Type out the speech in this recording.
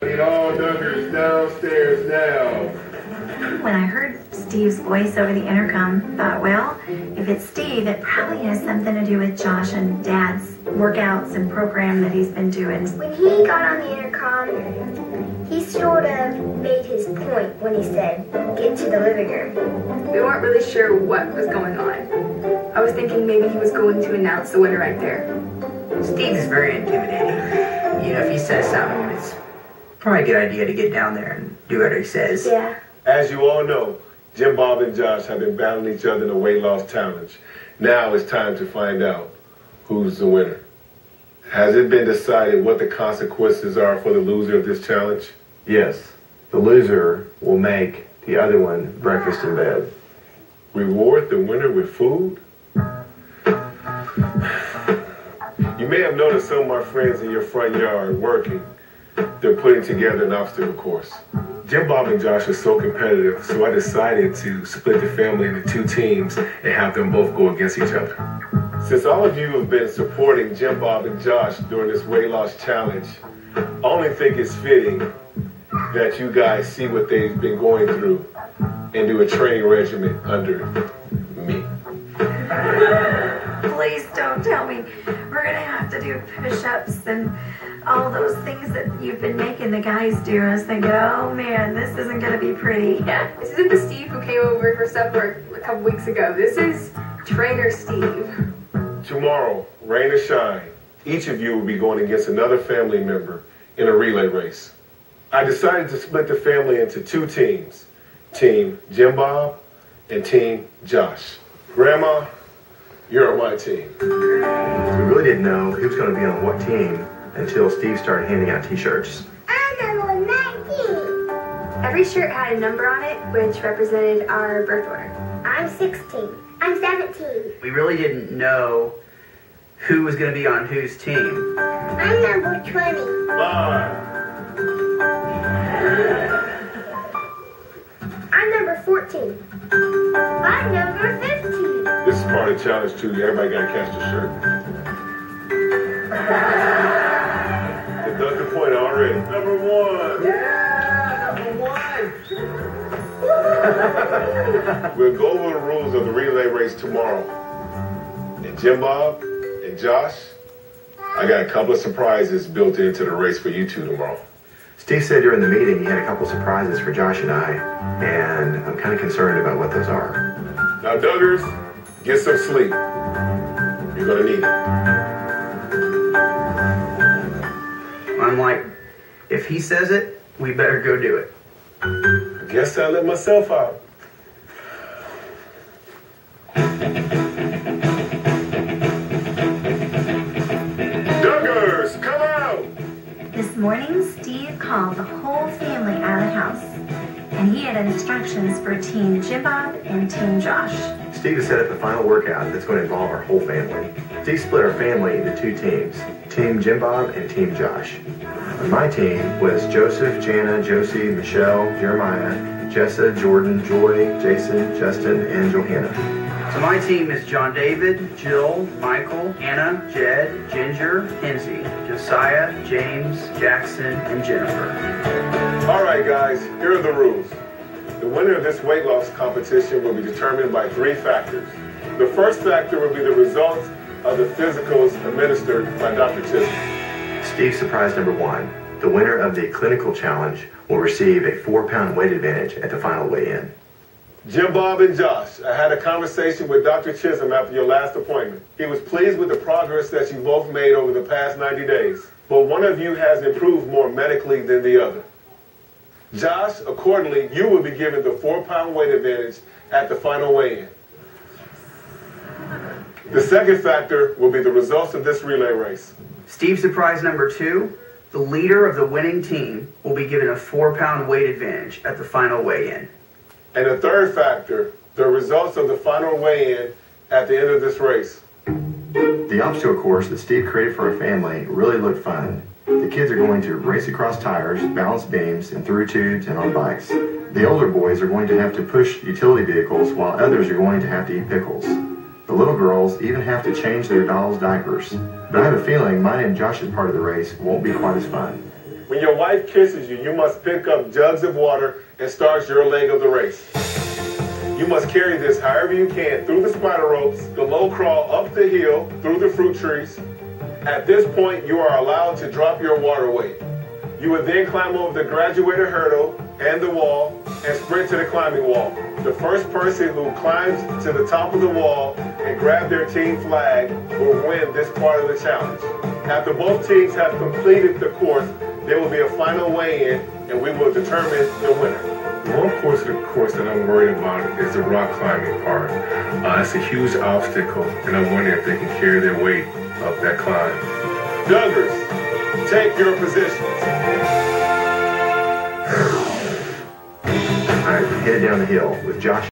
All Duggars downstairs now. When I heard Steve's voice over the intercom, thought, well, if it's Steve, it probably has something to do with Josh and Dad's workouts and program that he's been doing. When he got on the intercom, he sort of made his point when he said, "Get to the living room." We weren't really sure what was going on. I was thinking maybe he was going to announce the winner right there. Steve's very intimidating. You know, if he says something, it's probably a good idea to get down there and do whatever he says. Yeah. As you all know, Jim Bob and Josh have been battling each other in a weight loss challenge. Now it's time to find out who's the winner. Has it been decided what the consequences are for the loser of this challenge? Yes. The loser will make the other one breakfast in bed. Reward the winner with food? You may have noticed some of my friends in your front yard working. They're putting together an obstacle course. Jim Bob and Josh are so competitive, so I decided to split the family into two teams and have them both go against each other. Since all of you have been supporting Jim Bob and Josh during this weight loss challenge, I only think it's fitting that you guys see what they've been going through and do a training regimen under me. Please don't tell me we're going to have to do push-ups and all those things that you've been making the guys do. I was thinking, oh man, this isn't going to be pretty. This isn't the Steve who came over for supper a couple weeks ago. This is Trainer Steve. Tomorrow, rain or shine, each of you will be going against another family member in a relay race. I decided to split the family into two teams, Team Jim Bob and Team Josh. Grandma, you're on my team. We really didn't know who was going to be on what team until Steve started handing out t-shirts. I'm on 19. Every shirt had a number on it, which represented our birth order. I'm 16. I'm 17. We really didn't know who was going to be on whose team. I'm number 20. 5. I'm number 14. I'm number 15. This is part of the challenge too. Everybody got to catch the shirt. They dug the point already. Number 1. Yeah, number 1. We'll go over the rules of the relay race tomorrow. And Jim Bob and Josh, I got a couple of surprises built into the race for you two tomorrow. Steve said during the meeting he had a couple surprises for Josh and I, and I'm kind of concerned about what those are. Now, Duggars, get some sleep. You're going to need it. I'm like, if he says it, we better go do it. I guess I let myself out. Duggars, come out! This morning, Steve called the whole family out of the house, and he had instructions for Team Jim Bob and Team Josh. Steve has set up a final workout that's going to involve our whole family. Steve split our family into two teams, Team Jim Bob and Team Josh. On my team was Joseph, Jana, Josie, Michelle, Jeremiah, Jessa, Jordan, Joy, Jason, Justin, and Johanna. So my team is John David, Jill, Michael, Anna, Jed, Ginger, Kinsey, Josiah, James, Jackson, and Jennifer. All right, guys, here are the rules. The winner of this weight loss competition will be determined by 3 factors. The first factor will be the results of the physicals administered by Dr. Chisholm. Steve's surprise number 1. The winner of the clinical challenge will receive a 4-pound weight advantage at the final weigh-in. Jim Bob and Josh, I had a conversation with Dr. Chisholm after your last appointment. He was pleased with the progress that you both made over the past 90 days. But one of you has improved more medically than the other. Josh, accordingly, you will be given the 4-pound weight advantage at the final weigh-in. The second factor will be the results of this relay race. Steve surprise number 2, the leader of the winning team will be given a 4-pound weight advantage at the final weigh-in. And the third factor, the results of the final weigh-in at the end of this race. The obstacle course that Steve created for our family really looked fun. The kids are going to race across tires, balance beams, and through tubes and on bikes. The older boys are going to have to push utility vehicles while others are going to have to eat pickles. The little girls even have to change their dolls' diapers. But I have a feeling mine and Josh's part of the race won't be quite as fun. When your wife kisses you, you must pick up jugs of water and start your leg of the race. You must carry this however you can through the spider ropes, the low crawl up the hill, through the fruit trees. At this point, you are allowed to drop your water weight. You would then climb over the graduated hurdle and the wall and sprint to the climbing wall. The first person who climbs to the top of the wall and grab their team flag will win this part of the challenge. After both teams have completed the course, there will be a final weigh-in and we will determine the winner. One course that I'm worried about is the rock climbing part. It's a huge obstacle, and I'm wondering if they can carry their weight up that climb. Duggars, take your positions. All right, headed down the hill with Josh.